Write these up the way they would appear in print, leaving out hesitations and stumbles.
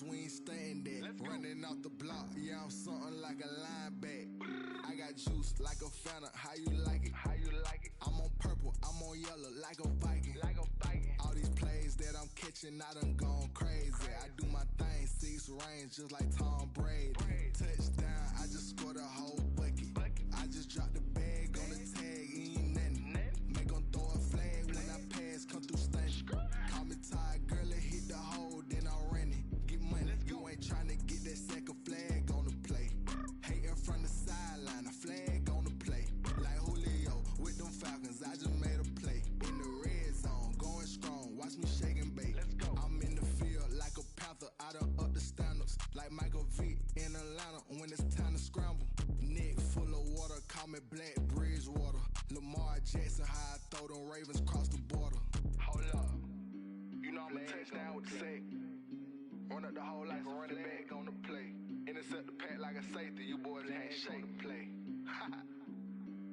cause we ain't staying there. Running off the block, yeah, I'm something like a linebacker. I got juice like a Fanta, how you like it? How you like it? I'm on purple, I'm on yellow, like a Viking. Like a Viking. All these plays that I'm catching, I done gone crazy. I do my thing, 6 range, just like Tom Brady. Touchdown, I just scored a whole bucket. I just dropped the bag on the tag, ain't nothing. Make 'em throw a flag when I pass, come through stunning. Call me tired, girl, it hit the hole, then I'm running. Get money, you ain't tryna get that second flag on the play. Hating from the sideline, a flag on the play. Like Julio with them Falcons, I just made a play. In the red zone, going strong, watch me shake and bake. I'm in the field like a panther, I done up the standards. Like Michael Vick in Atlanta when it's time to scramble. Neck full of water, call me Black Bridgewater. Lamar Jackson, how I throw them Ravens cross the border. Hold up, you know I'm a touchdown with the sack. Run up the hole like a running back on the play. Intercept the pack like a safety, you boys can't shake the play.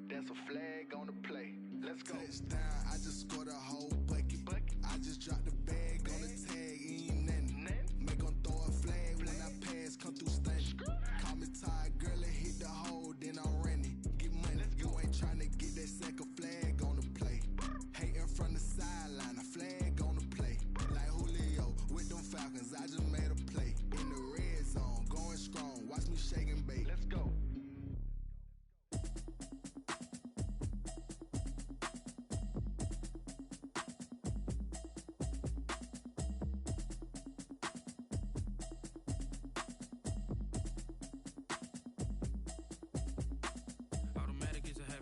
That's a flag on the play. Let's go. Touchdown, I just scored a whole bucket. I just dropped the bag on the tag, ain't nothing. Make 'em throw a flag when I pass, come through stunning. Call me tired, girl, it hit the hole, then I'm running. Get money, you ain't tryna get that second flag on the play. Hating from the sideline, a flag on the play. Like Julio with them Falcons, I just made a play. In the red zone, going strong, watch me shake and bake. Let's go.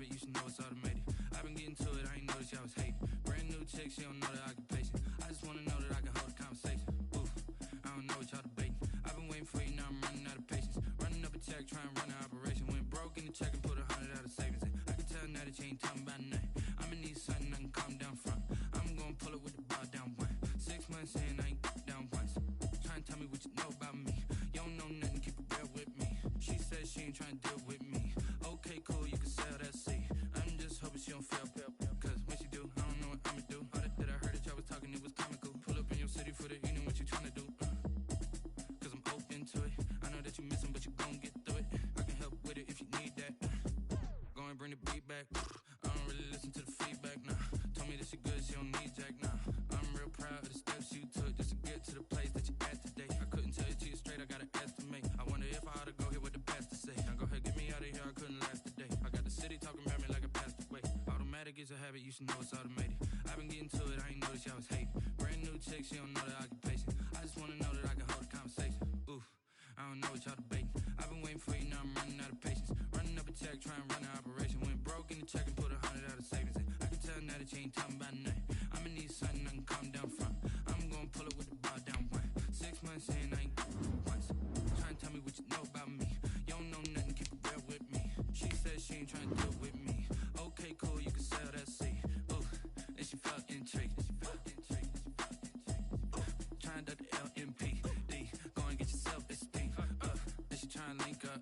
You should know it's automated. I've been getting to it, I ain't noticed y'all was hating. Brand new chick, she don't know the occupation. I just wanna know that I can hold a conversation. Oof, I don't know what y'all debating. I've been waiting for you, now I'm running out of patience. Running up a check, trying to run an operation. Went broke in the check and put 100 out of savings. I can tell now that you ain't talking about nothing. I'ma need something I can calm down from. I'm gonna pull it with the bar down one. 6 months in, I ain't down once. Trying to tell me what you know about me. You don't know nothing, keep it real with me. She said she ain't trying to deal with me. Okay, cool, you can sell that seat. I'm just hoping she don't fail, cause when she do, I don't know what I'ma do. All that I heard that y'all was talking, it was comical. Pull up in your city for the evening, what you tryna do? Cause I'm open to it. I know that you missing, but you gon' get through it. I can help with it if you need that. Go and bring the beat back. I don't really listen to the feedback, nah. Told me that she good, she don't need Jack, nah. I'm real proud of the steps you took just to get to the place that you at today. I couldn't tell you to you straight, I gotta estimate. I wonder if I ought to go here with the pastor say. Now go ahead, get me out of here, I couldn't last a day. I got the city talking about me like I passed away. Automatic is a habit, you should know it's automated. I've been getting to it, I ain't noticed y'all was hating. Brand new chick, she don't know the occupation. I just wanna know that I can hold a conversation. Oof, I don't know what y'all debating. I've been waiting for you, now I'm running out of patience. Running up a check, trying to run an operation. Went broke in the check and put 100 out of savings. I can tell now that you ain't talking about nothing. I'ma need something I can calm down from. I'm gonna pull it with the bar down one. 6 months in, I ain't once. Trying to tell me what you know about me. You don't know nothing, keep it real with me. She said she ain't trying to deal with me. Okay, cool, you can sell that seat. Ooh, and she felt intrigued. Trying to the LMPD. Go and get your self-esteem. Then she trying to link up.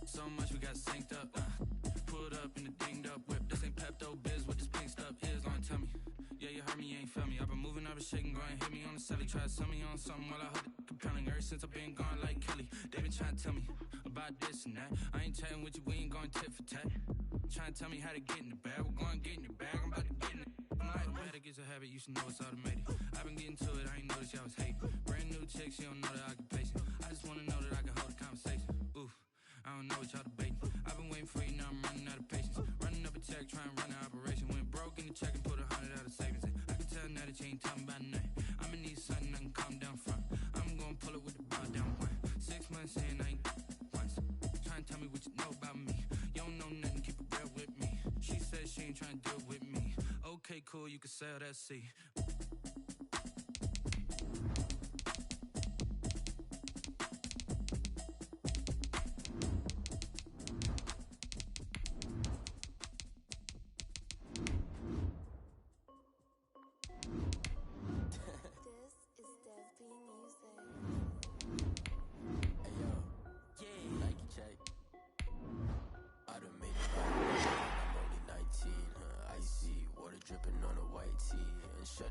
So much we got synced up. Pulled up in the dinged up whip. This ain't Pepto-Biz, what this pink stuff is. Gonna tell me. Yeah, you heard me, you ain't felt me. I've been moving, I've been shaking, go and hit me on the celly. Try to sell me on something while I hold it compelling. Ever since I've been gone like Kelly, they been trying to tell me about this and that. I ain't chatting with you, we ain't going tit for tat. Trying to tell me how to get in the bag. We're going to get in the bag, I'm about to get in it. Automatic is a habit, you should know it's automated. I've been getting to it, I ain't noticed y'all was hating. Brand new chick, she don't know the occupation. I just wanna know that I can hold a conversation. Oof, I don't know what y'all debating. I've been waiting for you, now I'm running out of patience. Running up a check, trying to run an operation. Went broke in the check and put 100 out of savings. I can tell now that you ain't talking about nothing. I'ma need something I can calm down from. I'm gonna pull it with the bar down one. 6 months in, I ain't once. Trying to tell me what you know about me. You don't know nothing, keep it real with me. She said she ain't trying to deal with me. Okay, cool, you can sell that seat. This is Dev B Music. Hey yo, yeah, Nike check. I done made it right. I'm only 19, icy water dripping on a white tee, and shut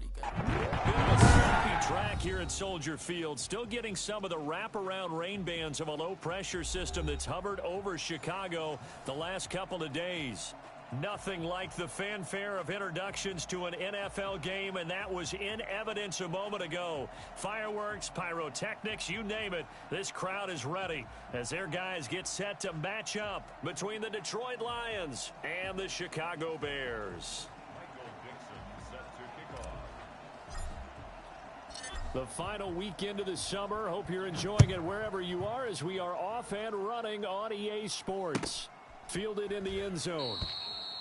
here at Soldier Field, still getting some of the wraparound rain bands of a low-pressure system that's hovered over Chicago the last couple of days. Nothing like the fanfare of introductions to an NFL game, and that was in evidence a moment ago. Fireworks, pyrotechnics, you name it, this crowd is ready as their guys get set to match up between the Detroit Lions and the Chicago Bears. The final weekend of the summer. Hope you're enjoying it wherever you are as we are off and running on EA Sports. Fielded in the end zone.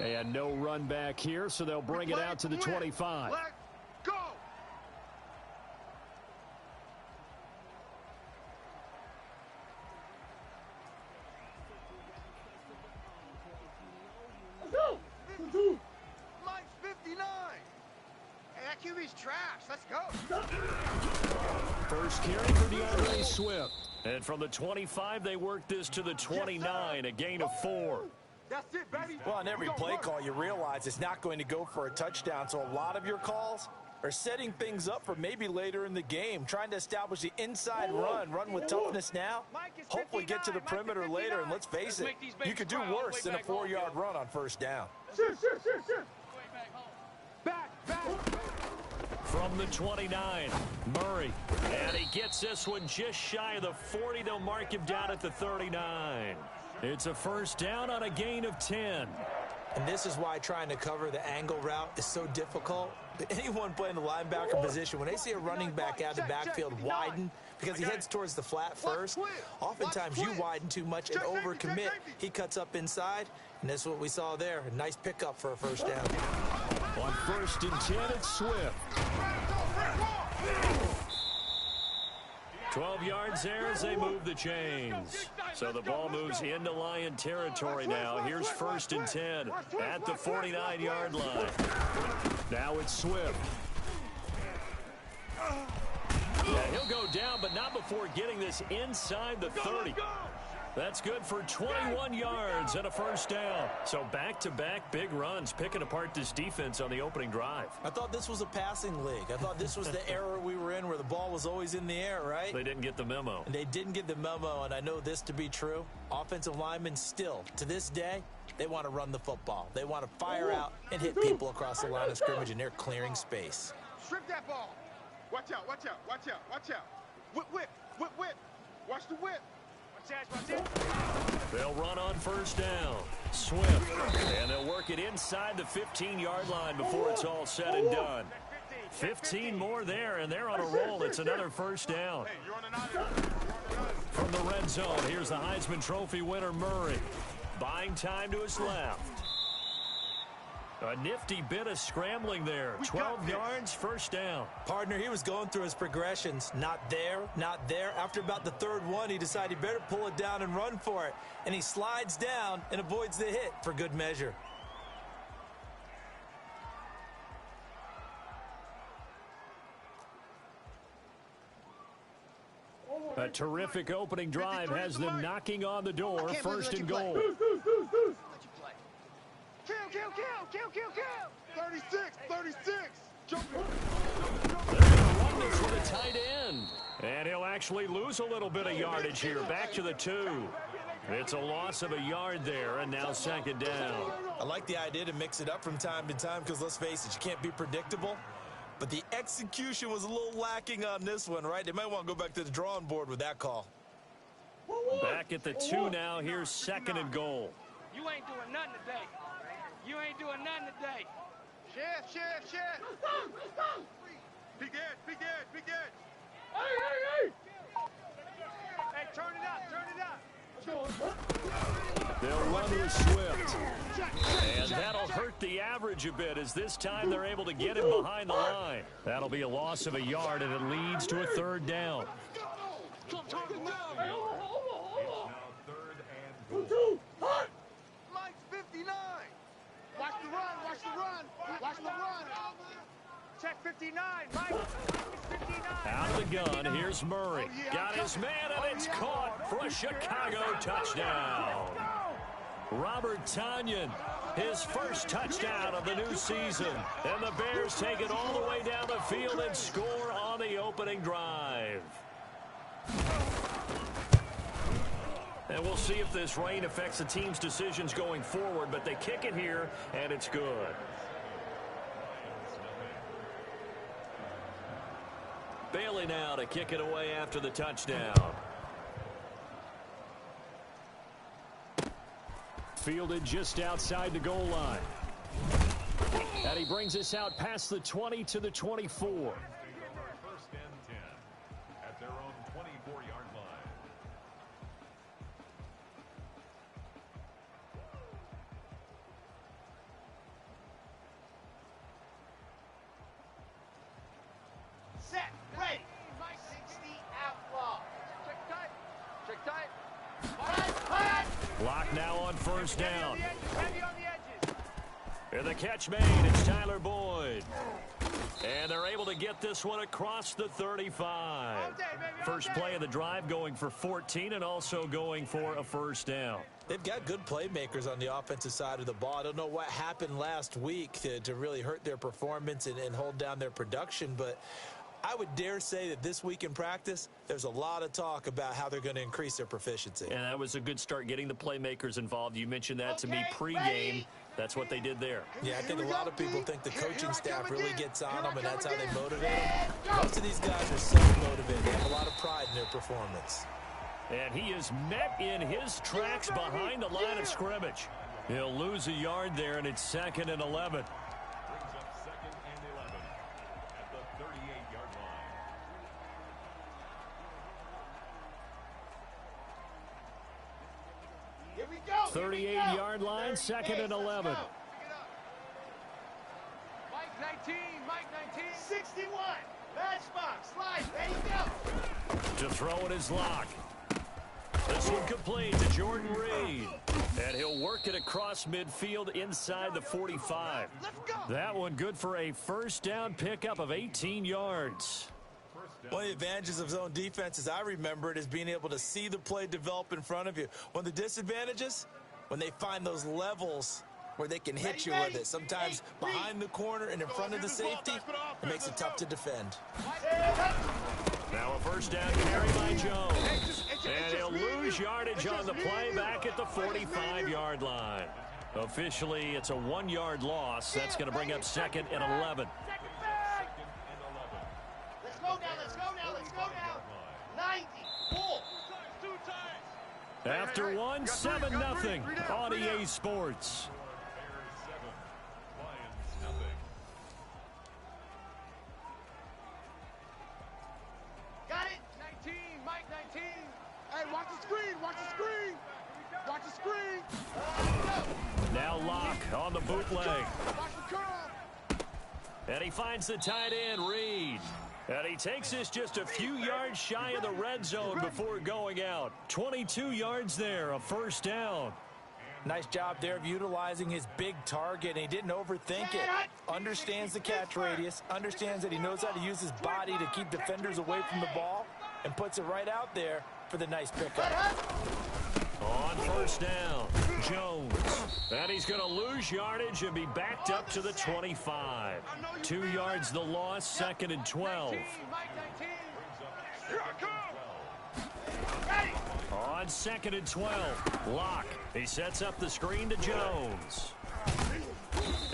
And no run back here, so they'll bring it out to the 25. Let's go! Mike's 59. Hey, that QB's trash. Let's go. First carry for DeAndre Swift. And from the 25, they work this to the 29, a gain of 4. That's it, baby. Well, on every play call, you realize it's not going to go for a touchdown. So a lot of your calls are setting things up for maybe later in the game, trying to establish the inside run with toughness now, hopefully get to the perimeter later. And let's face it, you could do worse than a 4-yard run on first down. Sure. Back. From the 29, Murray. And he gets this one just shy of the 40. They'll mark him down at the 39. It's a first down on a gain of 10. And this is why trying to cover the angle route is so difficult. Anyone playing the linebacker position, when they see a running back out of the backfield widen because he heads towards the flat first, oftentimes you widen too much and overcommit. He cuts up inside, and that's what we saw there. A nice pickup for a first down. On first and 10, it's Swift. 12 yards there as they move the chains. So the ball moves into Lion territory now. Here's first and 10 at the 49-yard line. Now it's Swift. Yeah, he'll go down, but not before getting this inside the 30. That's good for 21 yards and a first down. So back-to-back big runs, picking apart this defense on the opening drive. I thought this was a passing league. I thought this was the era we were in where the ball was always in the air, right? They didn't get the memo. And they didn't get the memo, and I know this to be true. Offensive linemen still, to this day, they want to run the football. They want to fire out and hit people across the line of scrimmage, and they're clearing space. Strip that ball. Watch out. Whip. Watch the whip. They'll run on first down. Swift. And they'll work it inside the 15-yard line before it's all said and done. 15 more there, and they're on a roll. It's another first down. From the red zone, here's the Heisman Trophy winner, Murray. Buying time to his left. A nifty bit of scrambling there. 12 yards, first down. Partner, he was going through his progressions. Not there. After about the third one, he decided he better pull it down and run for it. And he slides down and avoids the hit for good measure. A terrific opening drive has them knocking on the door. First and goal. Kill. 36. Jump. They're going to run this with a tight end. And he'll actually lose a little bit of yardage here. Back to the 2. It's a loss of a yard there, and now second down. I like the idea to mix it up from time to time because, let's face it, you can't be predictable. But the execution was a little lacking on this one, right? They might want to go back to the drawing board with that call. Back at the 2 now. Here's second and goal. You ain't doing nothing today. Chef. Big edge. Hey, turn it up. They'll run with Swift. And that'll hurt the average a bit as this time they're able to get him behind the line. That'll be a loss of a yard, and it leads to a third down. Mike's 59. Watch the run. Check 59, Mike. It's 59. Out of the gun, here's Murray. Got his man, and it's caught for a Chicago touchdown. Robert Tonyan, his first touchdown of the new season. And the Bears take it all the way down the field and score on on the opening drive. And we'll see if this rain affects the team's decisions going forward, but they kick it here, and it's good. Bailey now to kick it away after the touchdown. Fielded just outside the goal line. And he brings us out past the 20 to the 24. First and 10 at their own 24-yard line. Set, ready. 60 outlaw. Check tight. Check tight. Block now on first down. Heavy on the edges. And the catch made. It's Tyler Boyd. And they're able to get this one across the 35. First play of the drive going for 14 and also going for a first down. They've got good playmakers on the offensive side of the ball. I don't know what happened last week to really hurt their performance and hold down their production, but I would dare say that this week in practice, there's a lot of talk about how they're going to increase their proficiency. And that was a good start getting the playmakers involved. You mentioned that to me pregame. That's what they did there. Yeah, I think a lot of people think the coaching staff really gets on them, and that's how they motivate them. Most of these guys are self-motivated. They have a lot of pride in their performance. And he is met in his tracks behind the line of scrimmage. He'll lose a yard there, and it's 2nd and 11. Brings up 2nd and 11 at the 38-yard line. Here we go. 38-yard line, 2nd and 11. Mike 19, Mike 19. 61. Matchbox. Slide. Ready, go. To throw in his lock. This one complete to Jordan Reed. And he'll work it across midfield inside the 45. That one good for a first down pickup of 18 yards. One of the advantages of zone defense, as I remember it, is being able to see the play develop in front of you. One of the disadvantages, when they find those levels where they can hit you with it. Sometimes behind the corner and in front of the safety, it makes it tough to defend. Now a first down carry by Jones. And he'll lose yardage on the play back at the 45-yard line. Officially, it's a 1-yard loss. That's going to bring up 2nd and 11. Let's go now, let's go now, let's go now. 94. After one, 7-0 on EA Sports. Got it. 19, Mike 19. Hey, watch the screen, watch the screen. Watch the screen. Now Locke on the bootleg. Watch the curl. And he finds the tight end, Reed. And he takes this just a few yards shy of the red zone before going out. 22 yards there, a first down. Nice job there of utilizing his big target, and he didn't overthink it. Understands the catch radius, understands that he knows how to use his body to keep defenders away from the ball, and puts it right out there for the nice pickup. On first down, Jones. And he's going to lose yardage and be backed up to the 25. 2 yards the loss, 2nd and 12. Mike 19. Here I come. Ready. On 2nd and 12, Locke. He sets up the screen to Jones.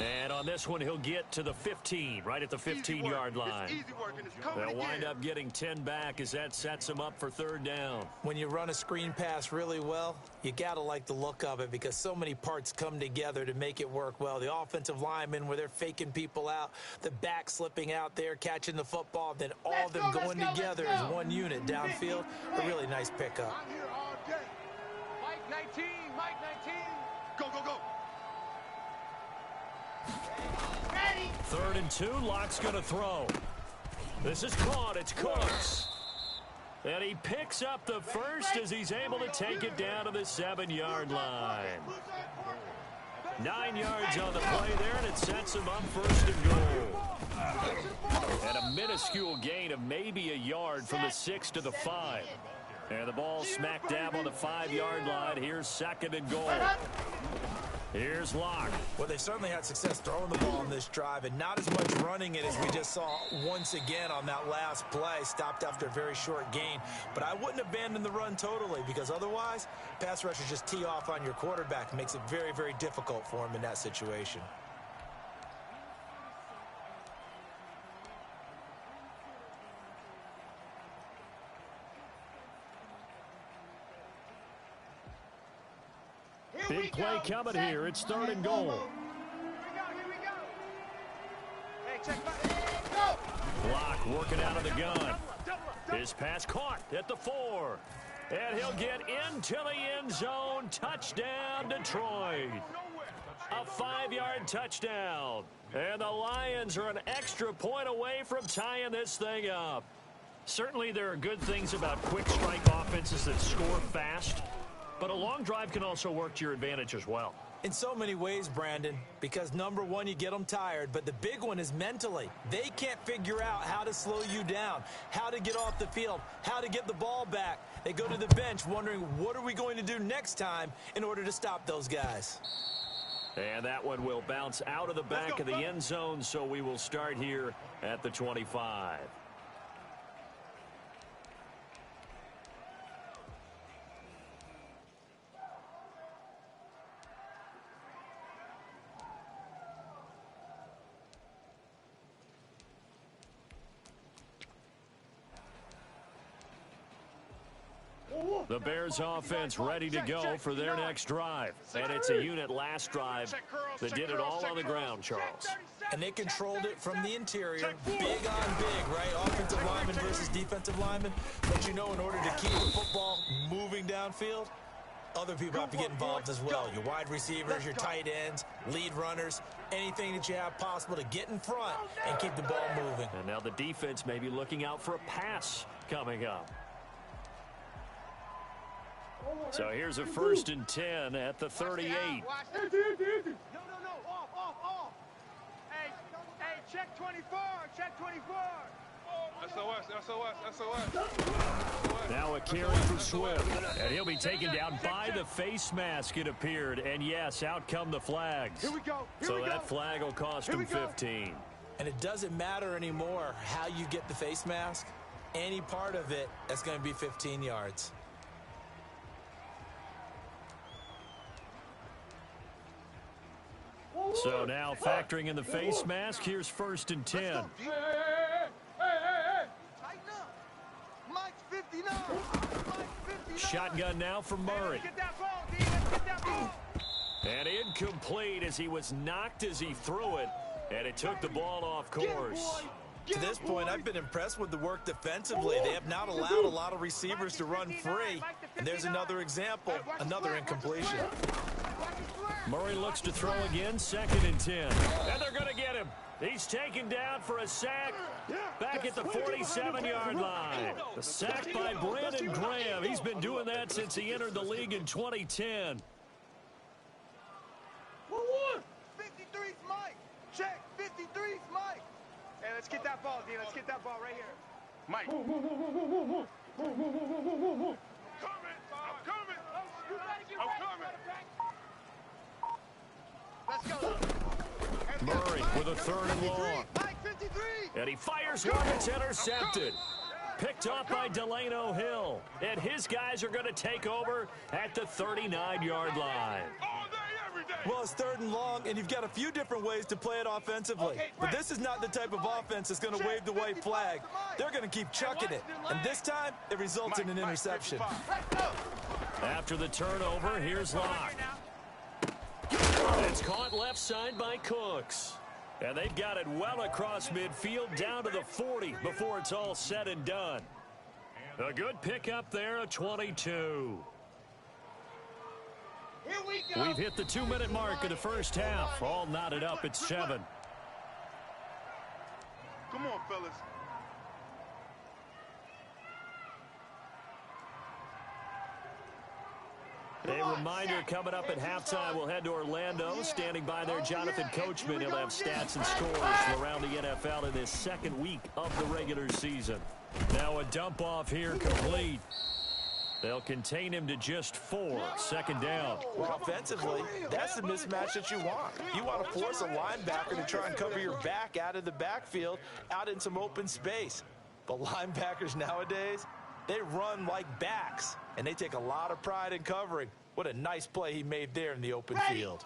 And on this one, he'll get to the 15, right at the 15-yard line. They'll wind up getting 10 back as that sets him up for 3rd down. When you run a screen pass really well, you got to like the look of it because so many parts come together to make it work well. The offensive linemen, where they're faking people out, the back slipping out there, catching the football, then all of them going together as one unit downfield. A really nice pickup. I'm here all day. Mike 19, Mike 19. Go, go, go. Ready. 3rd and 2, Locke's going to throw. This is caught, it's Cooks. And he picks up the first as he's able to take it down to the 7-yard line. 9 yards on the play there, and it sets him up 1st and goal. And a minuscule gain of maybe a yard from the 6 to the 5. And the ball smack dab on the 5-yard line. Here's 2nd and goal. Here's Locke. Well, they've certainly had success throwing the ball on this drive and not as much running it as we just saw once again on that last play. Stopped after a very short gain. But I wouldn't abandon the run totally because otherwise, pass rushers just tee off on your quarterback. It makes it very, very difficult for him in that situation. Big play coming here. It's 3rd and goal. Here we go. Hey, check back. Locke working out of the gun. His pass caught at the 4. And he'll get into the end zone. Touchdown, Detroit. A 5-yard touchdown. And the Lions are an extra point away from tying this thing up. Certainly there are good things about quick strike offenses that score fast. But a long drive can also work to your advantage as well. In so many ways, Brandon, because number one, you get them tired, but the big one is mentally. They can't figure out how to slow you down, how to get off the field, how to get the ball back. They go to the bench wondering, what are we going to do next time in order to stop those guys? And that one will bounce out of the back of the end zone, so we will start here at the 25. The Bears offense ready to go for their next drive. And it's a unit last drive that did it all on the ground, Charles. And they controlled it from the interior, big on big, right? Offensive lineman versus defensive lineman. But you know, in order to keep the football moving downfield, other people have to get involved as well. Your wide receivers, your tight ends, lead runners, anything that you have possible to get in front and keep the ball moving. And now the defense may be looking out for a pass coming up. So here's a 1st and 10 at the 38. No, off. Hey, check 24, check 24. SOS. Now a carry for Swift, and he'll be taken down by the face mask, it appeared. And yes, out come the flags. Here we go. So that flag will cost him 15. And it doesn't matter anymore how you get the face mask. Any part of it, that's going to be 15 yards. So now factoring in the face mask, here's 1st and 10. Hey. Tighten up. Mike's 59. Shotgun now from Murray. Get that ball, D. Let's get that ball. And incomplete as he was knocked as he threw it. And it took the ball off course. To this point, I've been impressed with the work defensively. They have not allowed a lot of receivers to run free. And there's another example, another incompletion. Murray looks to throw again, 2nd and 10. And they're going to get him. He's taken down for a sack back at the 47-yard line. The sack by Brandon Graham. He's been doing that since he entered the league in 2010. 53's Mike. Check. 53's Mike. Hey, let's get that ball, D. Let's get that ball right here. Mike. Coming. I'm coming. Let's go. Murray with a 3rd and long. Mike, 53. And he fires one that's intercepted. Picked off by Delano Hill. And his guys are going to take over at the 39-yard line. All day, every day. Well, it's 3rd and long, and you've got a few different ways to play it offensively. But this is not the type of offense that's going to wave the white flag. They're going to keep chucking it. And this time, it results in an interception. After the turnover, here's Locke. It's caught left side by Cooks. And they've got it well across midfield down to the 40 before it's all said and done. A good pickup there, a 22. Here we go. We've hit the 2-minute mark of the first half. All knotted up at 7. Come on, fellas. A reminder coming up at halftime, we'll head to Orlando. Standing by there, Jonathan Coachman. He'll have stats and scores from around the NFL in this 2nd week of the regular season. Now a dump off here complete. They'll contain him to just 4, second down. Well, offensively, that's the mismatch that you want. You want to force a linebacker to try and cover your back out of the backfield, out in some open space. But linebackers nowadays, they run like backs, and they take a lot of pride in covering. What a nice play he made there in the open field.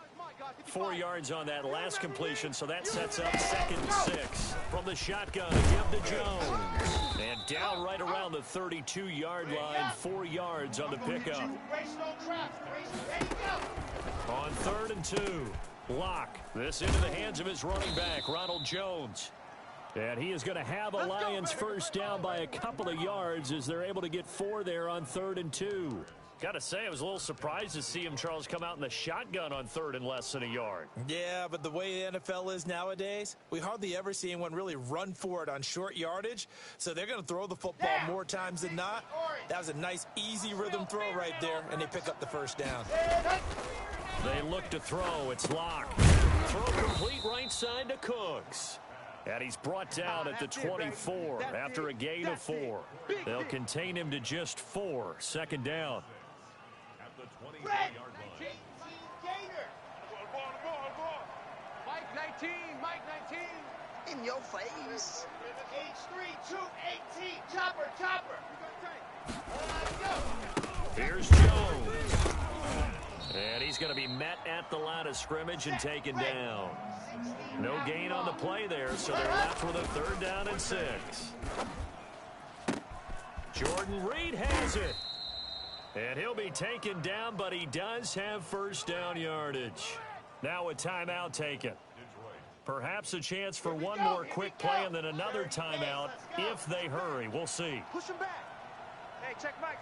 4 yards on that last completion, so that sets up 2nd and 6. From the shotgun, give to Jones. And down right around the 32-yard line, 4 yards on the pickup. On 3rd and 2, Locke. This into the hands of his running back, Ronald Jones. And he is going to have a Lions first down by a couple of yards as they're able to get 4 there on 3rd and 2. Got to say, I was a little surprised to see him, Charles, come out in the shotgun on 3rd and less than a yard. Yeah, but the way the NFL is nowadays, we hardly ever see anyone really run for it on short yardage. So they're going to throw the football more times than not. That was a nice, easy rhythm throw right there, and they pick up the first down. They look to throw. It's Locke. Throw complete right side to Cooks. And he's brought down at the 24 after a gain of 4. They'll contain him to just 4, second down. At the 24-yard line. Mike 19, Mike 19. In your face. H3, 218, chopper, chopper. Here's Jones. And he's going to be met at the line of scrimmage and taken down. No gain on the play there, so they're left with a 3rd down and 6. Jordan Reed has it. And he'll be taken down, but he does have first down yardage. Now a timeout taken. Perhaps a chance for one more quick play and then another timeout if they hurry. We'll see. Push him back. Hey, check Mike.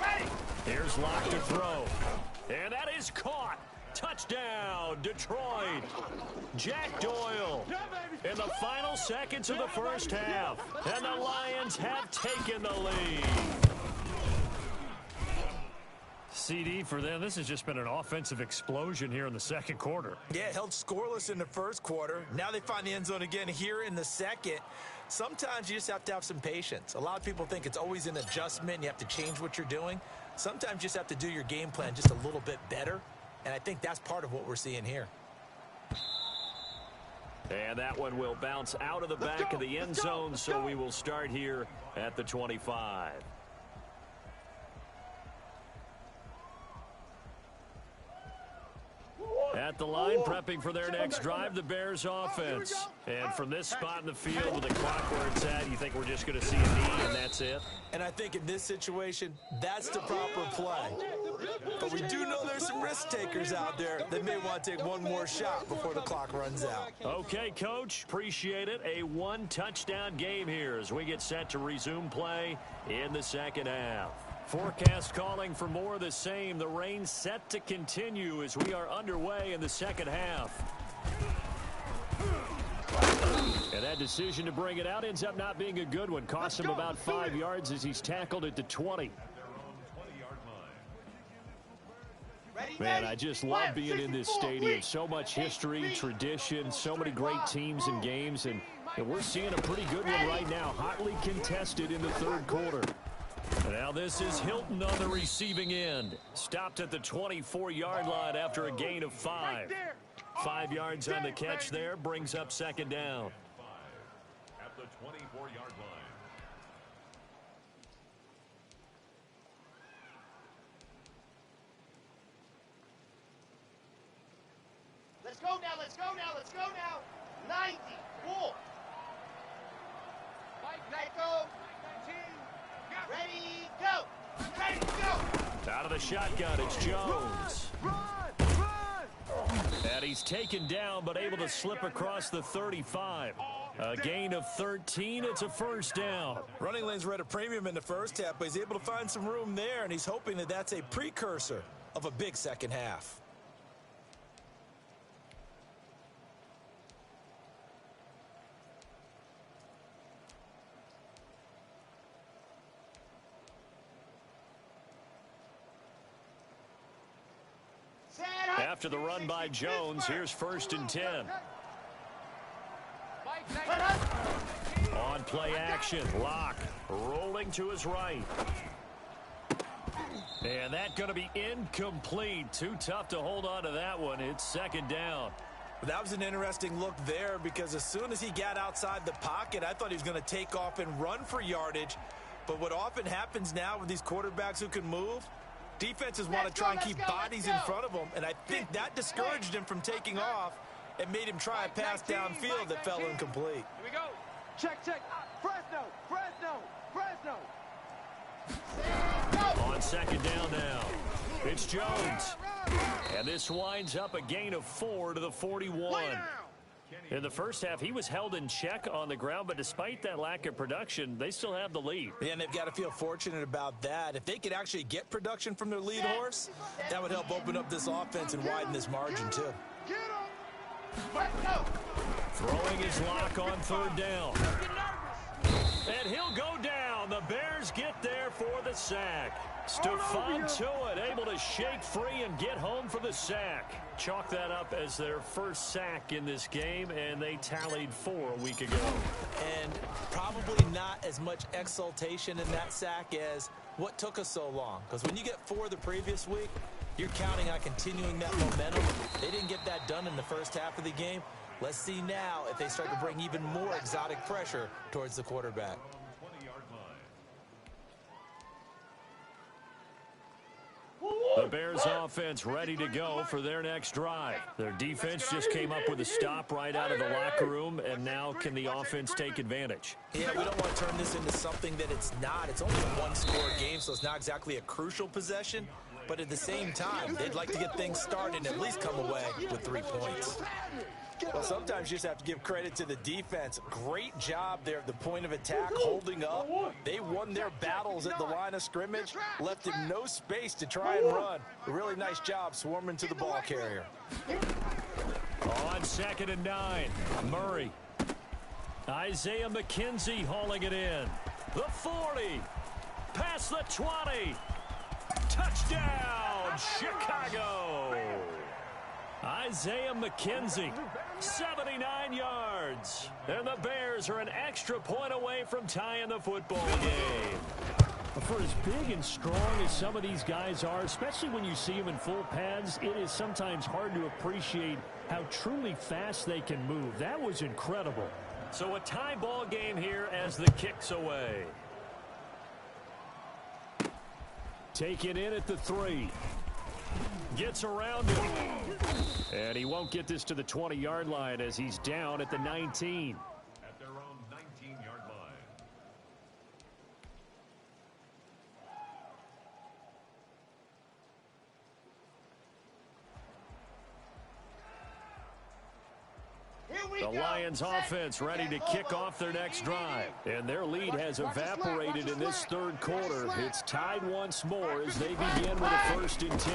Ready. Here's Locke to throw. And that is caught. Touchdown, Detroit. Jack Doyle in the final seconds of the first half. And the Lions have taken the lead. CD for them, this has just been an offensive explosion here in the second quarter. Yeah, held scoreless in the first quarter. Now they find the end zone again here in the second. Sometimes you just have to have some patience. A lot of people think it's always an adjustment. You have to change what you're doing. Sometimes you just have to do your game plan just a little bit better. And I think that's part of what we're seeing here. And that one will bounce out of the back of the end zone, so we will start here at the 25. At the line, prepping for their next drive, the Bears offense. And from this spot in the field with the clock where it's at, you think we're just going to see a knee and that's it? And I think in this situation, that's the proper play. But we do know there's some risk takers out there that may want to take one more shot before the clock runs out. Okay, Coach, appreciate it. A one-touchdown game here as we get set to resume play in the second half. Forecast calling for more of the same. The rain set to continue as we are underway in the second half. And that decision to bring it out ends up not being a good one. Costs him about 5 yards as he's tackled at the 20. Man, I just love being in this stadium. So much history, tradition, so many great teams and games. And we're seeing a pretty good one right now. Hotly contested in the third quarter. Now this is Hilton on the receiving end. Stopped at the 24-yard line after a gain of 5. 5 yards on the catch there, brings up second down. At the 24-yard line. Let's go now. 90, full. Mike, go. 19. Ready, go. Out of the shotgun, it's Jones. Run. And he's taken down, but able to slip across the 35. A gain of 13, it's a first down. Running lanes were at a premium in the first half, but he's able to find some room there, and he's hoping that that's a precursor of a big second half. After the run by Jones, here's first and 10. On play action, Locke rolling to his right. And that's going to be incomplete. Too tough to hold on to that one. It's second down. That was an interesting look there because as soon as he got outside the pocket, I thought he was going to take off and run for yardage. But what often happens now with these quarterbacks who can move, defenses want to try and keep bodies in front of them. And I think that discouraged him from taking off and made him try a pass downfield that fell incomplete. Here we go. Check, check. Fresno, Fresno, Fresno. On second down now, it's Jones. And this winds up a gain of 4 to the 41. In the first half, he was held in check on the ground, but despite that lack of production, they still have the lead. And they've got to feel fortunate about that. If they could actually get production from their lead horse, that would help open up this offense and widen this margin, too. Throwing his lock on third down. And he'll go down. The Bears get there for the sack. Stephon Tuitt able to shake free and get home for the sack. Chalk that up as their first sack in this game, and they tallied 4 a week ago. And probably not as much exultation in that sack as what took us so long. Because when you get 4 the previous week, you're counting on continuing that momentum. They didn't get that done in the first half of the game. Let's see now if they start to bring even more exotic pressure towards the quarterback. The Bears offense ready to go for their next drive. Their defense just came up with a stop right out of the locker room, and now can the offense take advantage? Yeah, we don't want to turn this into something that it's not. It's only a one-score game, so it's not exactly a crucial possession. But at the same time, they'd like to get things started and at least come away with 3 points. Well, sometimes you just have to give credit to the defense. Great job there at the point of attack, holding up. They won their battles at the line of scrimmage, left him no space to try and run. A really nice job swarming to the ball carrier. On second and 9, Murray. Isaiah McKenzie hauling it in. The 40. Past the 20. Touchdown, Chicago. Isaiah McKenzie, 79 yards. And the Bears are an extra point away from tying the football game. For as big and strong as some of these guys are, especially when you see them in full pads, it is sometimes hard to appreciate how truly fast they can move. That was incredible. So a tie ball game here as the kick's away. Taken in at the 3. Gets around him. And he won't get this to the 20-yard line as he's down at the 19. At their own 19-yard line. The Lions offense ready to kick off their next drive. And their lead has evaporated in this third quarter. It's tied once more as they begin with a 1st and 10.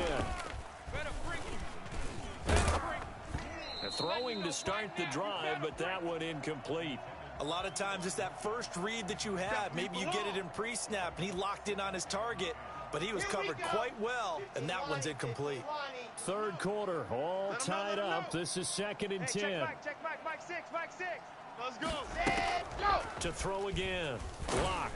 Throwing to start the drive, but that one incomplete. A lot of times it's that first read that you have. Maybe you get it in pre-snap, and he locked in on his target, but he was covered quite well, and that one's incomplete. Third quarter, all tied up. This is 2nd and 10. Check back, Mike 6, Mike 6. Let's go. To throw again. Block.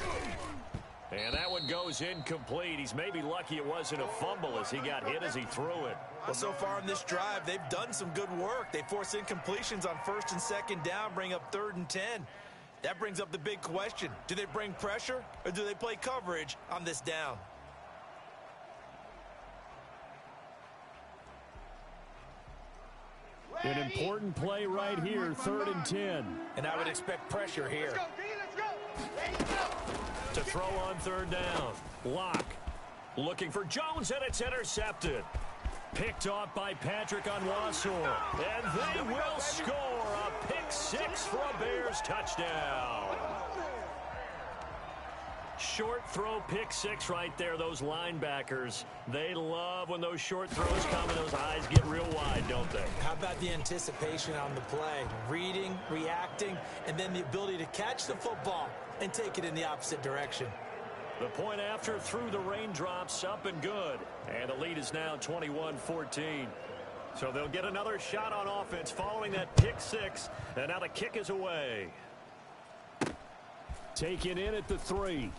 And that one goes incomplete. He's maybe lucky it wasn't a fumble as he got hit as he threw it. Well, so far in this drive, they've done some good work. They force incompletions on 1st and 2nd down, bring up 3rd and 10. That brings up the big question. Do they bring pressure or do they play coverage on this down? An important play right here, 3rd and 10. And I would expect pressure here. Let's go. Ready to go. To throw on 3rd down. Lock. Looking for Jones, and it's intercepted. Picked off by Patrick Onwuasor. And they will score a pick 6 for a Bears touchdown. Short throw, pick 6 right there. Those linebackers, they love when those short throws come and those eyes get real wide, don't they? How about the anticipation on the play? Reading, reacting, and then the ability to catch the football and take it in the opposite direction. The point after through the raindrops, up and good. And the lead is now 21-14. So they'll get another shot on offense following that pick 6. And now the kick is away. Taken in at the 3.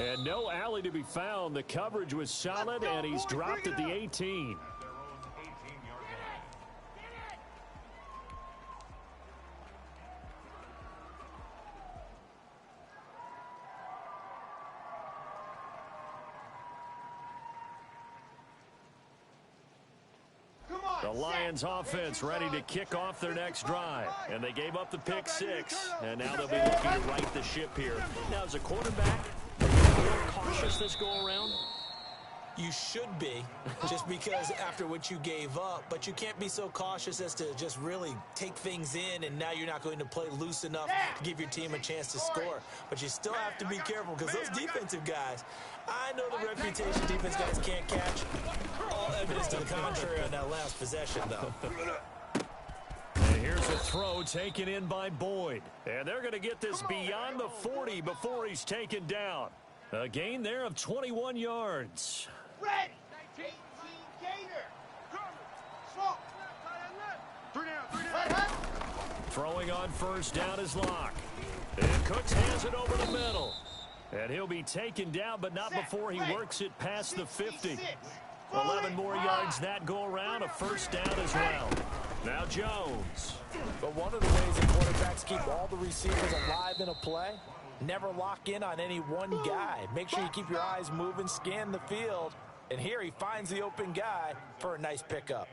And no alley to be found. The coverage was solid, and he's dropped at the 18. The Lions offense ready to kick off their next drive. And they gave up the pick six. And now they'll be looking to right the ship here. Now, as a quarterback, are you more cautious this go around? You should be, just because after what you gave up. But you can't be so cautious as to just really take things in, and now you're not going to play loose enough to give your team a chance to score. But you still have to be careful, because those defensive guys, I know the reputation defense guys can't catch. All evidence to the contrary on that last possession, though. And here's a throw taken in by Boyd. And they're going to get this beyond the 40 before he's taken down. A gain there of 21 yards. Ready. 19 Gator. Smoke. 3 down. Throwing on first down is Locke. And Cooks hands it over the middle. And he'll be taken down, but not before he works it past the 50. 11 more yards that go around, a first down as well. Now Jones. But one of the ways that quarterbacks keep all the receivers alive in a play, never lock in on any one guy. Make sure you keep your eyes moving, scan the field. And here he finds the open guy for a nice pickup.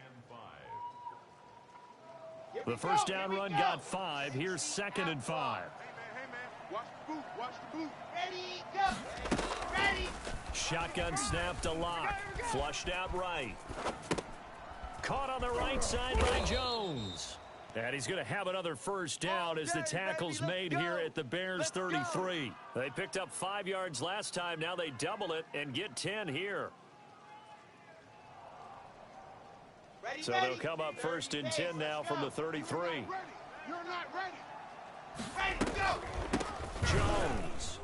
The first down run got 5. Here's 2nd and 5. Hey, man. Watch the boot. Watch the boot. Ready, go. Ready. Shotgun snap to Locke. Flushed out right. Caught on the right side by Jones. And he's going to have another first down as the tackle's made here at the Bears 33. They picked up 5 yards last time. Now they double it and get 10 here. So they'll come up first and 10 now from the 33. You're not ready. Ready, go. Jones.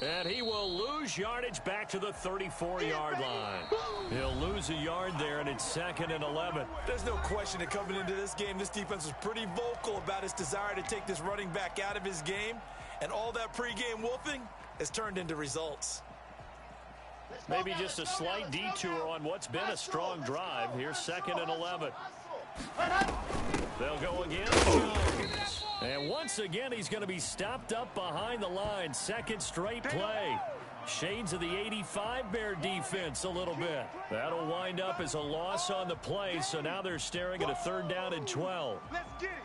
And he will lose yardage back to the 34-yard line. He'll lose a yard there, and it's 2nd and 11. There's no question that coming into this game, this defense was pretty vocal about its desire to take this running back out of his game. And all that pregame wolfing has turned into results. Maybe just a slight detour on what's been a strong drive. Here's 2nd and 11. They'll go again. Jones. And once again, he's going to be stopped up behind the line. Second straight play. Shades of the 85 Bear defense a little bit. That'll wind up as a loss on the play, so now they're staring at a 3rd down and 12. Let's get it.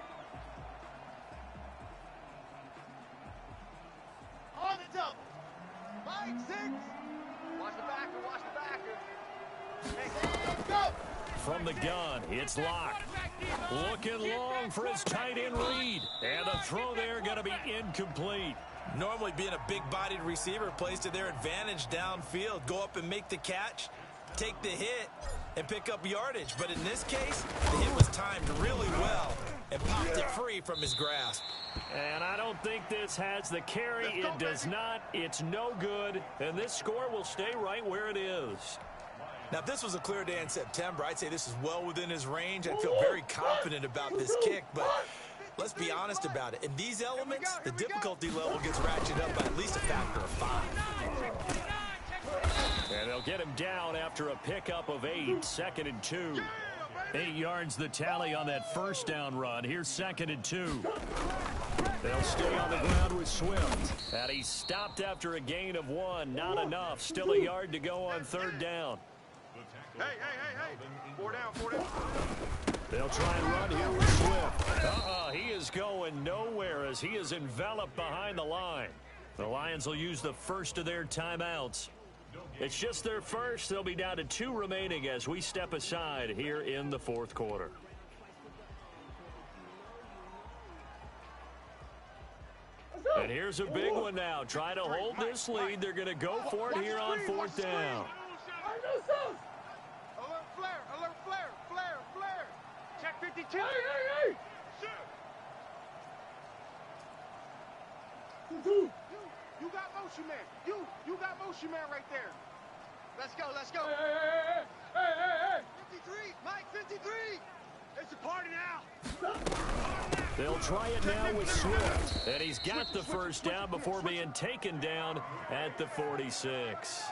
On the double. Mike, 6. Watch the backer. Hey, go. From the gun, it's Locke. Looking long for his tight end Reed. And the throw there going to be incomplete. Normally being a big-bodied receiver plays to their advantage downfield. Go up and make the catch, take the hit, and pick up yardage. But in this case, the hit was timed really well and popped it free from his grasp. And I don't think this has the carry. It does not. It's no good. And this score will stay right where it is. Now, if this was a clear day in September, I'd say this is well within his range. I'd feel very confident about this kick, but let's be honest about it. In these elements, the difficulty level gets ratcheted up by at least a factor of 5. And they'll get him down after a pickup of 8, 2nd and 2. 8 yards the tally on that first down run. Here's 2nd and 2. They'll stay on the ground with Swift. And he's stopped after a gain of 1. Not enough. Still a yard to go on 3rd down. Hey. 4 down. They'll try and run here with Swift. He is going nowhere as he is enveloped behind the line. The Lions will use the first of their timeouts. It's just their first. They'll be down to 2 remaining as we step aside here in the 4th quarter. And here's a big one now. Try to hold this lead. They're going to go for it here on 4th down. Alert flare. Check 52. Hey. You got motion man. You got motion man right there. Let's go. Hey. 53. Mike, 53. It's a party now. They'll try it now with Swift. And he's got the first down before being taken down at the 46.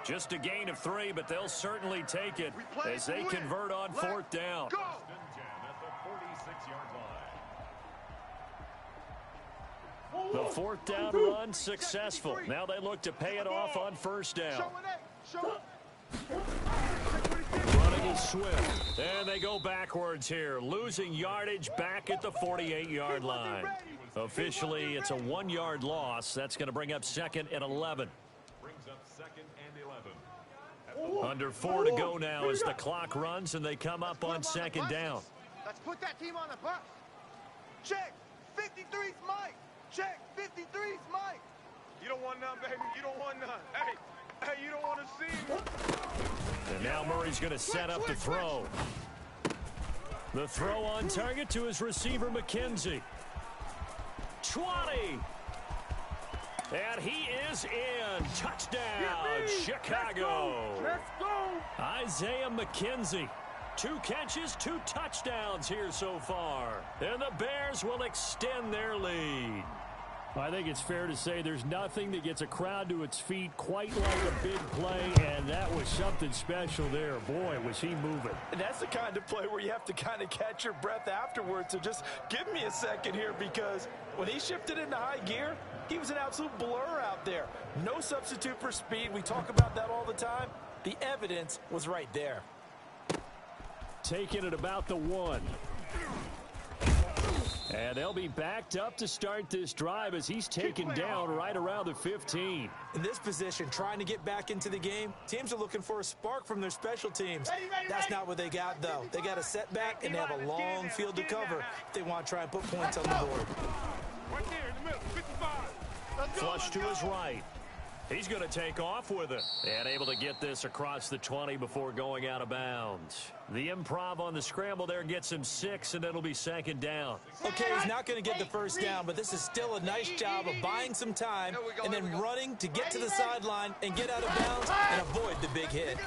Just a gain of 3, but they'll certainly take it as they convert on 4th down. At the 46-yard line. The 4th down run successful. Now they look to pay it off on 1st down. Running is Swift. And they go backwards here, losing yardage back at the 48-yard line. Officially, it's a 1-yard loss. That's going to bring up 2nd and 11. Brings up 2nd and 11. Under 4 to go now as the clock runs, and they come up on 2nd down. Let's put that team on the bus. Check. 53's Mike. Check. 53's Mike. You don't want none, baby. You don't want none. Hey, you don't want to see me. And now Murray's going to set up the throw. The throw on target to his receiver, McKenzie. 20. And he is in. Touchdown, Chicago. Let's go. Isaiah McKenzie. 2 catches, 2 touchdowns here so far. And the Bears will extend their lead. I think it's fair to say there's nothing that gets a crowd to its feet quite like a big play, and that was something special there. Boy, was he moving. And that's the kind of play where you have to kind of catch your breath afterwards. So just give me a second here, because when he shifted into high gear, he was an absolute blur out there. No substitute for speed. We talk about that all the time. The evidence was right there. Taking it about the 1. And they'll be backed up to start this drive as he's taken down right around the 15. In this position, trying to get back into the game, teams are looking for a spark from their special teams. That's not what they got, though. They got a setback, and they have a long field to cover if they want to try and put points on the board. Right there in the middle. 55. Flush to his right. He's going to take off with it. And able to get this across the 20 before going out of bounds. The improv on the scramble there gets him 6, and it'll be 2nd down. Okay, he's not going to get the first down, but this is still a nice job of buying some time and then running to get to the sideline and get out of bounds and avoid the big hit.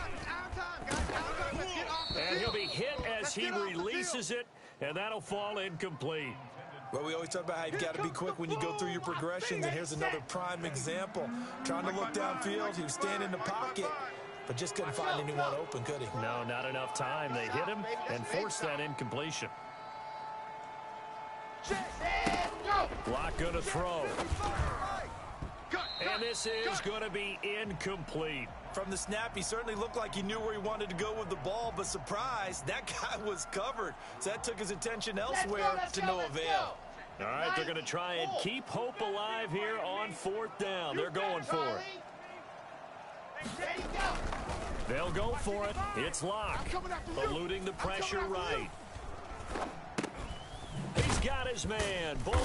And he'll be hit as he releases it, and that'll fall incomplete. Well, we always talk about how you've got to be quick when you go through your progressions, and here's another prime example. Trying to look downfield, he was standing in the pocket, but just couldn't find anyone open, could he? No, not enough time. They hit him and forced that incompletion. Block going to throw. And this is going to be incomplete. From the snap, he certainly looked like he knew where he wanted to go with the ball, but surprise, that guy was covered. So that took his attention elsewhere to no avail. All right, they're going to try and keep hope alive here on 4th down. They're going for it. They'll go for it. It's Locke, eluding the pressure right. He's got his man, Boyd.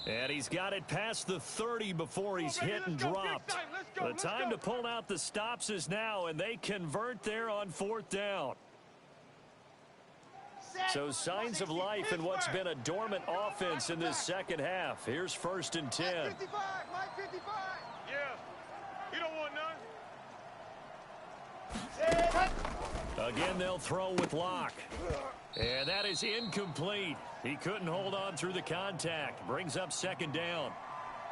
And he's got it past the 30 before he's hit and dropped. The time to pull out the stops is now, and they convert there on 4th down. So signs of life in what's been a dormant offense in this second half. Here's 1st and 10. Mike 55. Yeah. You don't want none. Again, they'll throw with Locke. And that is incomplete. He couldn't hold on through the contact. Brings up 2nd down.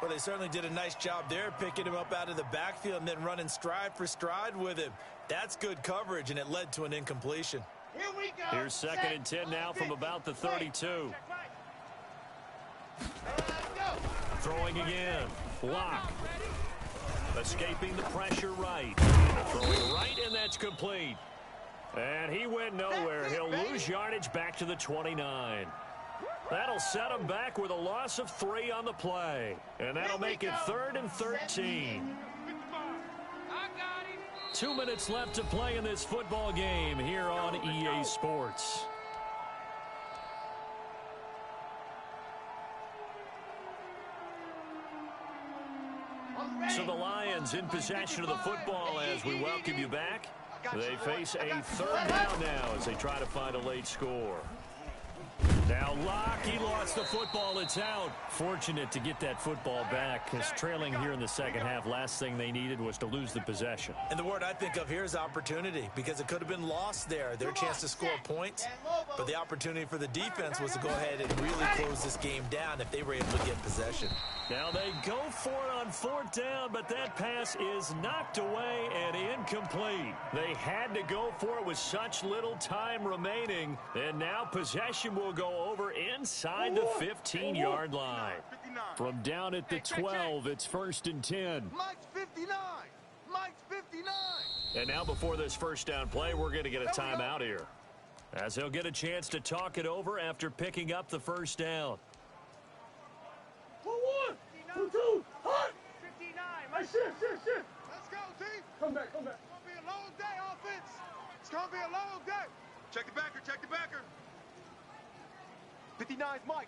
Well, they certainly did a nice job there, picking him up out of the backfield and then running stride for stride with him. That's good coverage, and it led to an incompletion. Here we go. Here's 2nd and 10 now from about the 32. Throwing again. Locke. Escaping the pressure right. Throwing right, and that's complete. And he went nowhere. He'll lose yardage back to the 29. That'll set him back with a loss of 3 on the play. And that'll make it 3rd and 13. 2 minutes left to play in this football game here on EA Sports. So the Lions in possession of the football as we welcome you back. They face a 3rd down now as they try to find a late score. Now Locke, he lost the football. It's out. Fortunate to get that football back, because trailing here in the second half, last thing they needed was to lose the possession. And the word I think of here is opportunity, because it could have been lost there, their chance to score points. But the opportunity for the defense was to go ahead and really close this game down if they were able to get possession. Now they go for it on fourth down, but that pass is knocked away and incomplete. They had to go for it with such little time remaining, and now possession will go over inside the 15-yard line. From down at the 12, it's 1st and 10. Mike's 59. Mike's 59. And now before this first down play, we're going to get a timeout here, as he'll get a chance to talk it over after picking up the first down. 1, 2, 2, hut! 59. My shift. Let's go, team. Come back. It's going to be a long day, offense. It's going to be a long day. Check the backer. 59's Mike.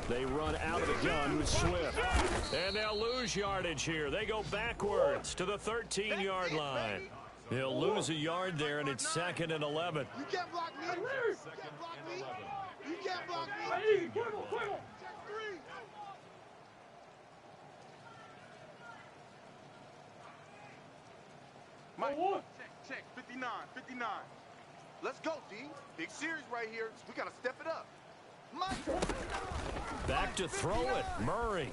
They run out of the gun with Swift. And they'll lose yardage here. They go backwards to the 13-yard line. He'll lose a yard there, and it's 2nd and 11. You can't block me. You can't block me. Check 3. Mike, check. 59. Let's go, D. Big series right here. We got to step it up. Mike. Back to throw it. Murray.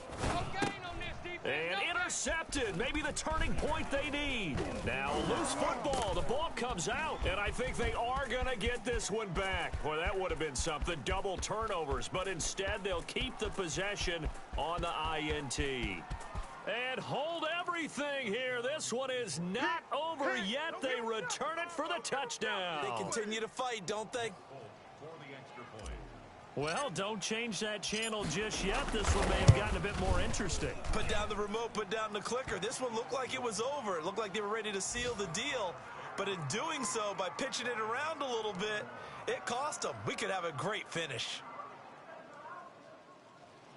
And intercepted. Maybe the turning point they need. Now loose football. The ball comes out. And I think they are going to get this one back. Boy, that would have been something. Double turnovers. But instead, they'll keep the possession on the INT. And hold everything here. This one is not over yet. They return it for the touchdown. They continue to fight, don't they? Well, don't change that channel just yet. This one may have gotten a bit more interesting. Put down the remote, put down the clicker. This one looked like it was over. It looked like they were ready to seal the deal. But in doing so, by pitching it around a little bit, it cost them. We could have a great finish.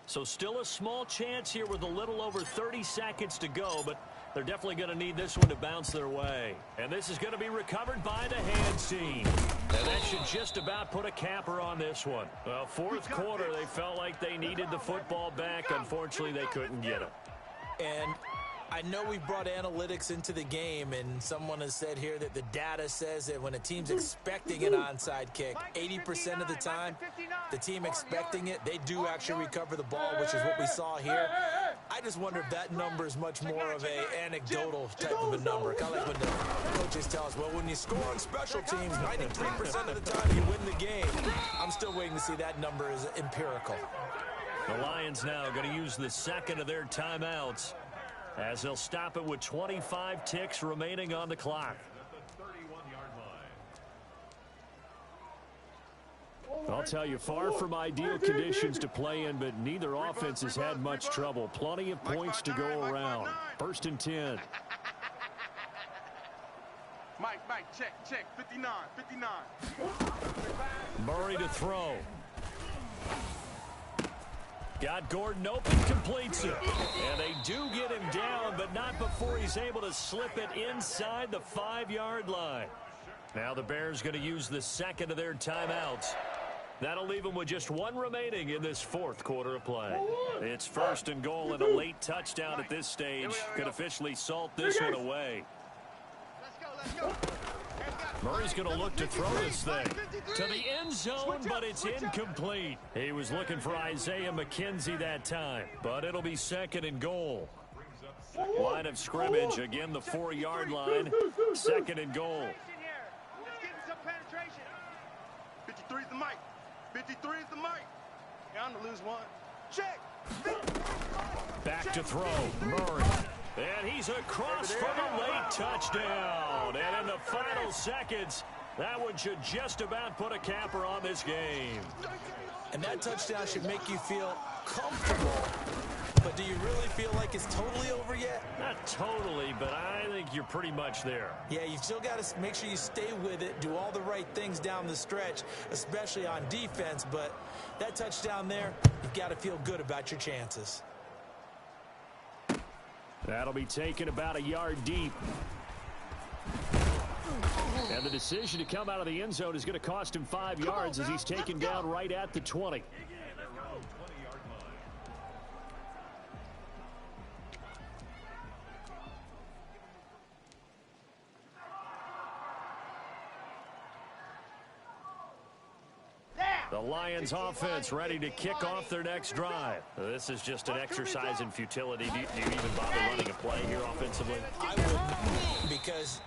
So still a small chance here with a little over 30 seconds to go, but they're definitely going to need this one to bounce their way. And this is going to be recovered by the hands team. And that should just about put a capper on this one. Well, fourth quarter, they felt like they needed the football back. Unfortunately, they couldn't get it. And I know we've brought analytics into the game, and someone has said here that the data says that when a team's expecting an onside kick, 80% of the time, the team expecting it, they do actually recover the ball, which is what we saw here. I just wonder if that number is much more of an anecdotal type of a number. Kind of like when the coaches tell us, well, when you score on special teams, 93% of the time you win the game. I'm still waiting to see that number is empirical. The Lions now going to use the second of their timeouts, as they'll stop it with 25 ticks remaining on the clock. I'll tell you, far from ideal conditions to play in, but neither offense has had much trouble. Plenty of points to go around. 1st and 10. Mike, check. 59. Murray to throw. Got Gordon open, completes it. And they do get him down, but not before he's able to slip it inside the 5-yard line. Now the Bears going to use the second of their timeouts. That'll leave them with just one remaining in this fourth quarter of play. It's 1st and goal, and a late touchdown at this stage could officially salt this one away. Let's go. Murray's going to look to throw this thing to the end zone, but it's incomplete. He was looking for Isaiah McKenzie that time, but it'll be 2nd and goal. Line of scrimmage, again the 4-yard line, 2nd and goal. Let's get some penetration. 53 is the mic. 53 is the mic. Yeah, I'm going to lose one. Check. Back to throw, Murray. And he's across for the late touchdown. And in the final seconds, that one should just about put a capper on this game. And that touchdown should make you feel comfortable. But do you really feel like it's totally over yet? Not totally, but I think you're pretty much there. Yeah, you've still got to make sure you stay with it, do all the right things down the stretch, especially on defense. But that touchdown there, you've got to feel good about your chances. That'll be taken about a yard deep. And the decision to come out of the end zone is going to cost him 5 yards as he's taken down right at the 20. The Lions offense ready to kick off their next drive. This is just an exercise in futility. Do you even bother running a play here offensively? I wouldn't, because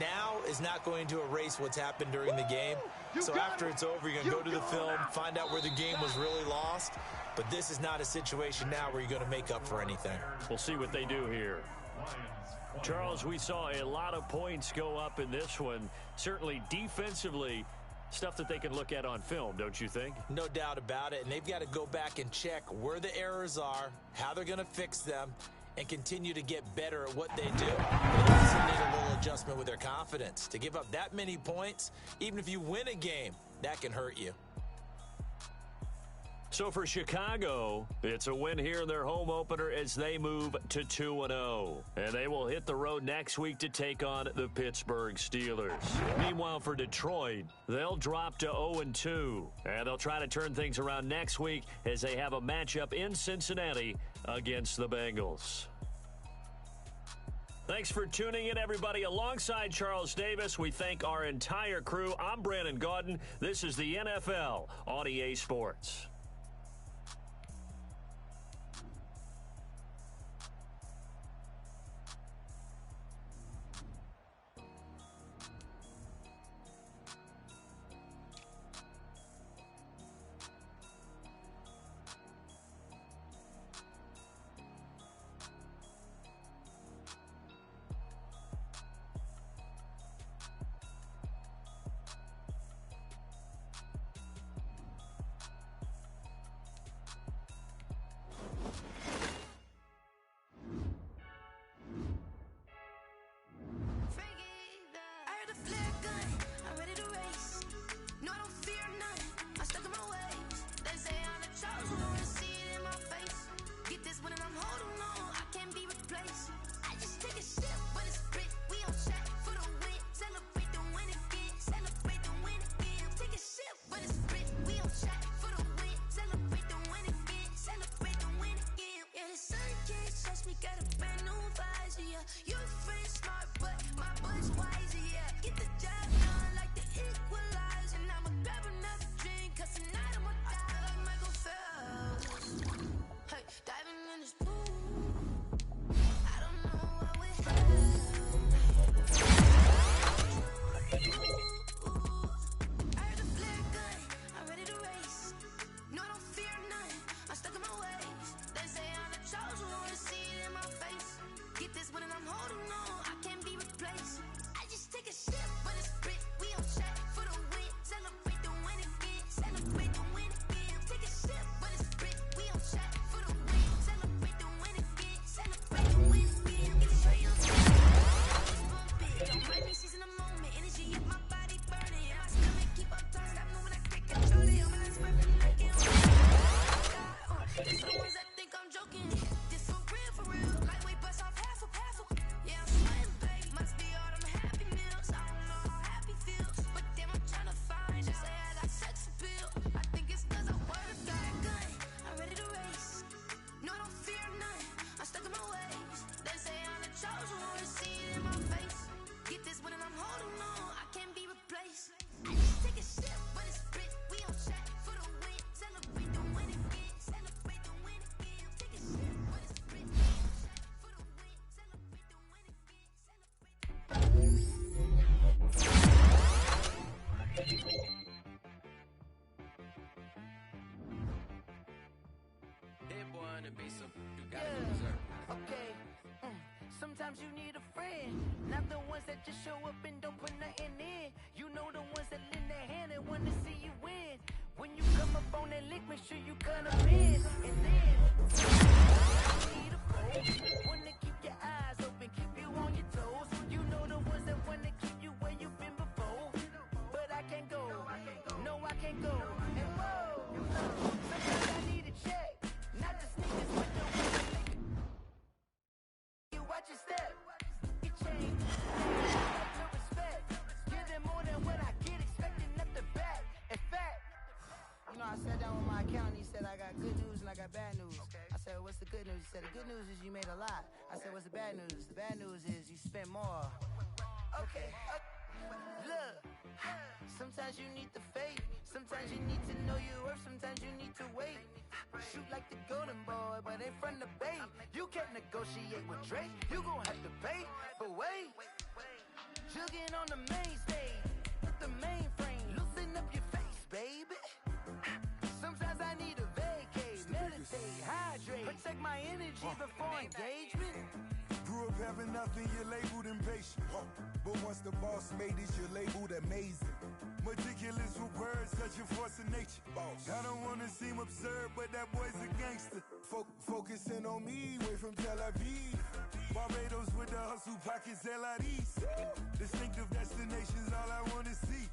now is not going to erase what's happened during the game. So after it's over, you're going to go to the film, find out where the game was really lost. But this is not a situation now where you're going to make up for anything. We'll see what they do here. Charles, we saw a lot of points go up in this one. Certainly defensively, stuff that they can look at on film, don't you think? No doubt about it. And they've got to go back and check where the errors are, how they're going to fix them, and continue to get better at what they do. They also need a little adjustment with their confidence. To give up that many points, even if you win a game, that can hurt you. So for Chicago, it's a win here in their home opener as they move to 2-0. And they will hit the road next week to take on the Pittsburgh Steelers. Meanwhile, for Detroit, they'll drop to 0-2. And they'll try to turn things around next week as they have a matchup in Cincinnati against the Bengals. Thanks for tuning in, everybody. Alongside Charles Davis, we thank our entire crew. I'm Brandon Gaudin. This is the NFL on EA Sports. Sometimes you need a friend, not the ones that just show up and don't put nothing in. You know the ones that lend their hand and want to see you win. When you come up on that lick, make sure you cut them in. And then, you need a foe, one to keep your eyes open, keep you on your toes. You know the ones that want to keep you where you've been before. But I can't go, no I can't go. And whoa, sometimes I need a check, not the sneakers, but the ones that make you watch your step. It changed, to respect. I sat down with my accountant. He said I got good news and I got bad news. Okay. I said, what's the good news? He said, the good news is you made a lot. I said, what's the bad news? The bad news is you spent more. Okay. Look, sometimes you need the faith. Sometimes you need to know your worth. Sometimes you need to wait. Shoot like the golden boy, but ain't from the bay. You can't negotiate with Drake. You gon' have to pay. But wait, jugging on the main stage with the mainframe. Loosen up your face, baby. Sometimes I need a vacate, meditate, hydrate, protect my energy before engagement. Grew up having nothing, you're labeled impatient. But once the boss made it, you're labeled amazing. Meticulous with words, such a force of nature. I don't wanna seem absurd, but that boy's a gangster. Focusing on me, way from Tel Aviv. Barbados with the hustle pockets, LIDs. Distinctive destinations, all I wanna see.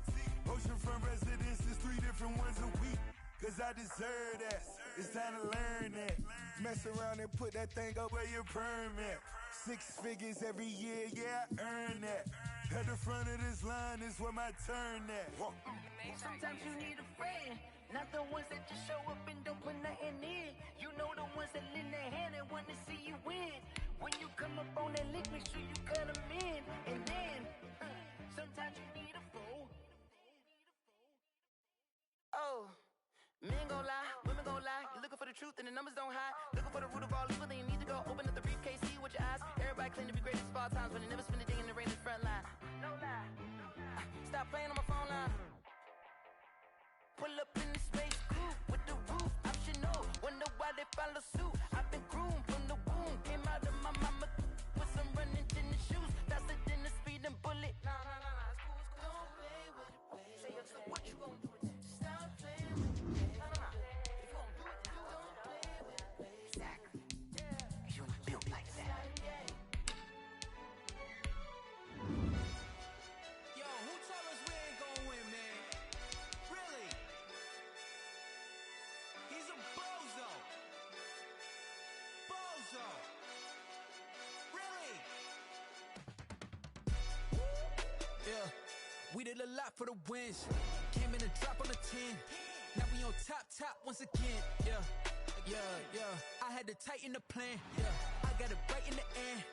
Oceanfront residences, 3 different ones a week. Cause I deserve that, it's time to learn that. Mess around and put that thing up where your permit. 6 figures every year, yeah, I earn that. At the front of this line is where my turn at. Sometimes you need a friend, not the ones that just show up and don't put nothing in. You know the ones that lend their hand and want to see you win. When you come up on that lick, make sure you cut them in. And then, sometimes you need a fool. Oh. Men gon' lie, women gon' lie. You're looking for the truth and the numbers don't hide. Looking for the root of all evil, then you need to go open up the briefcase, see with your eyes. Everybody claim to be greatest of all times, but they never spend a day in the rain in the front line. No lie. Stop playing on my phone line. Pull up in the space coupe with the roof optional. Wonder why they follow suit. I've been groomed from the womb. Came out of my mama with some running tennis shoes. Faster than the speeding bullet. Nah, it's cool. Don't play with it, baby. Say so what you gon' do with it? Stop playing with it. We did a lot for the wins. Came in and drop on the 10. Now we on top once again. Yeah. I had to tighten the plan. Yeah. I got it right in the end.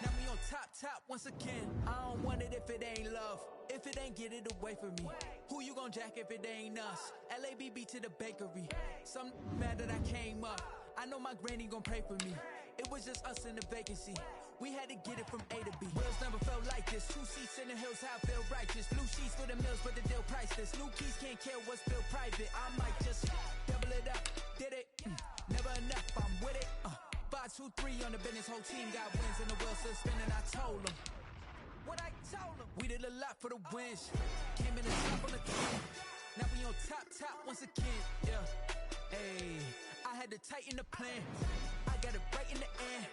Now we on top once again. I don't want it if it ain't love. If it ain't, get it away from me. Who you gon' jack if it ain't us? LABB to the bakery. Some mad that I came up. I know my granny gon' pray for me. It was just us in the vacancy. We had to get it from A to B. Wheels never felt like this. 2 seats in the hills, how I feel righteous. Blue sheets for the mills, but the deal priceless. New keys can't care what's built private. I might just double it up. Did it? Never enough, I'm with it. 5, 2, 3 on the business. Whole team got wins and the wheels still spinning. I told them what I told them. We did a lot for the wins. Came in and top on the 10. Now we on top once again. Yeah. Hey, I had to tighten the plan. I got it right in the end.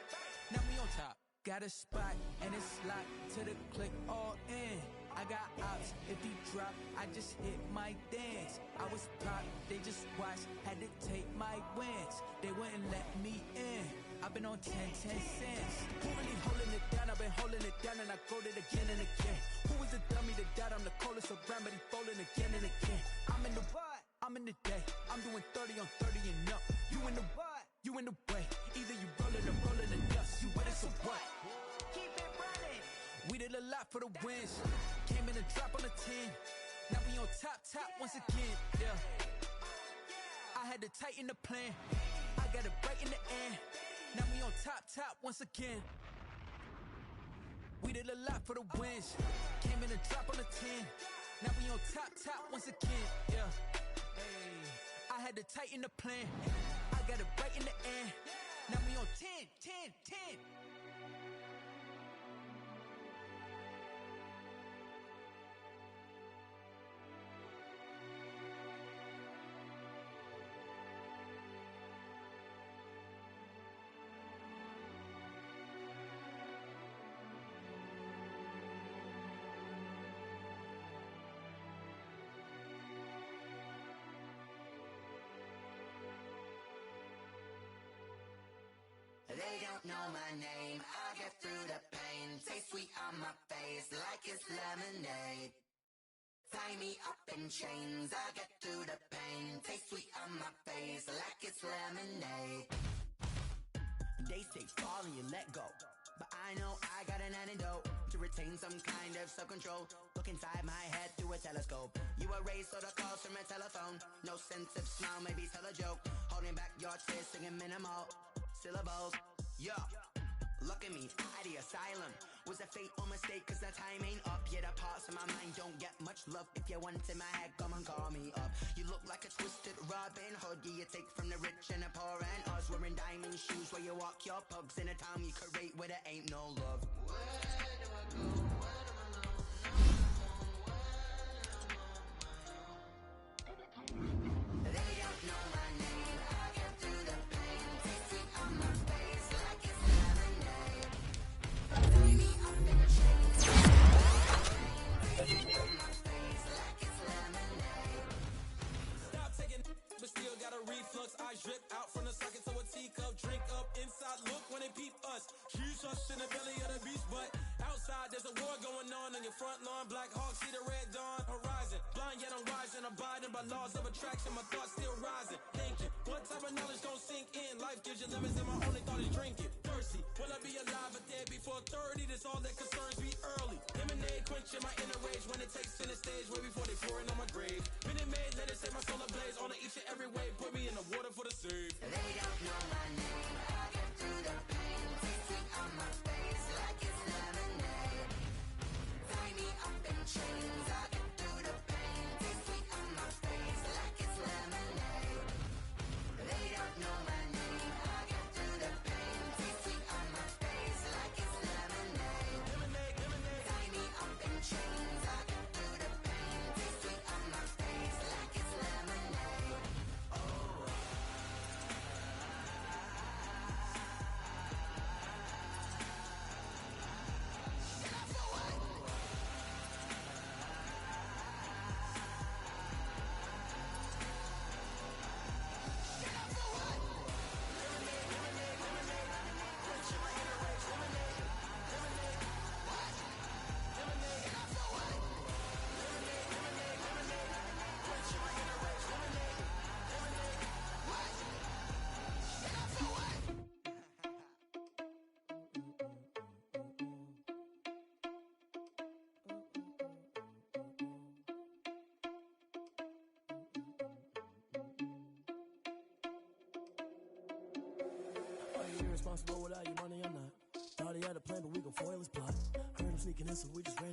Now we on top. Got a spot and it's locked to the click all in. I got ops, if he drop, I just hit my dance. I was pop, they just watched, had to take my wins. They wouldn't let me in. I've been on 10 cents. Who really holding it down? I've been holding it down and I go it again and again. Who is the dummy that died? I'm the coldest around, but he folding again and again. I'm in the what? I'm in the day. I'm doing 30 on 30 and up. You in the what? You in the way. Either you rolling or rolling the dust. You with it, so what? Keep it running. We did a lot for the wins. Came in and drop on the 10. Now we on top once again. Yeah. I had to tighten the plan. I got it right in the end. Now we on top once again. We did a lot for the wins. Came in and drop on the 10. Now we on top once again. Yeah. Hey, I had to tighten the plan. I got it right in the end. Now we on 10. They don't know my name, I get through the pain. Taste sweet on my face like it's lemonade. Tie me up in chains, I get through the pain. Taste sweet on my face like it's lemonade. They say fall and you let go, but I know I got an antidote to retain some kind of self-control. Look inside my head through a telescope. You erase all the calls from a telephone. No sense of smile, maybe tell a joke. Holding back your tears, singing minimal syllables. Yeah, look at me, out the asylum. Was a fate or mistake, cause the time ain't up. Yet the parts of my mind don't get much love. If you want in my head, come and call me up. You look like a twisted Robin Hood. Yeah, you take from the rich and the poor and us. Wearing diamond shoes where you walk your pugs. In a town you create where there ain't no love. Where do I go? Where do I know? They don't know my name. I get through the pain. Taste sweet on my face like it's lemonade. Tie me up in chains. Taste sweet on my face like it's lemonade. Stop taking but still got a reflux. Eyes drip out from the socket to a teacup. Drink up inside, look when they peep us. Huge us in the belly of the beast, but outside there's a war going on your front lawn. Black Hawk, see the red dawn horizon. Blind yet I'm rising, abiding by laws of attraction. My thoughts still rising, thinking what type of knowledge gon' sink in? Life gives you lemons and my only thought is drinking. Thirsty, will I be alive or dead before 30? That's all that concerns me early. Lemonade quenching my inner rage when it takes center stage. Way before they pouring on my grave. Minute Maid, let it set my soul ablaze. On each and every way, put me in the water for the save. They don't know my name. I get through the pain. Taste sweet on my face like it's lemonade. Tie me up in chains. I get through the pain. Taste sweet on my face like it's lemonade. They don't know my name. I get through the pain. Taste sweet on my face like it's lemonade. Tie me up in chains. I get through the pain. Taste sweet on my face like it's lemonade. Are you irresponsible without your money or not? Thought he had a plan, but we gon' foil his plot. Heard him sneaking in, so we just ran.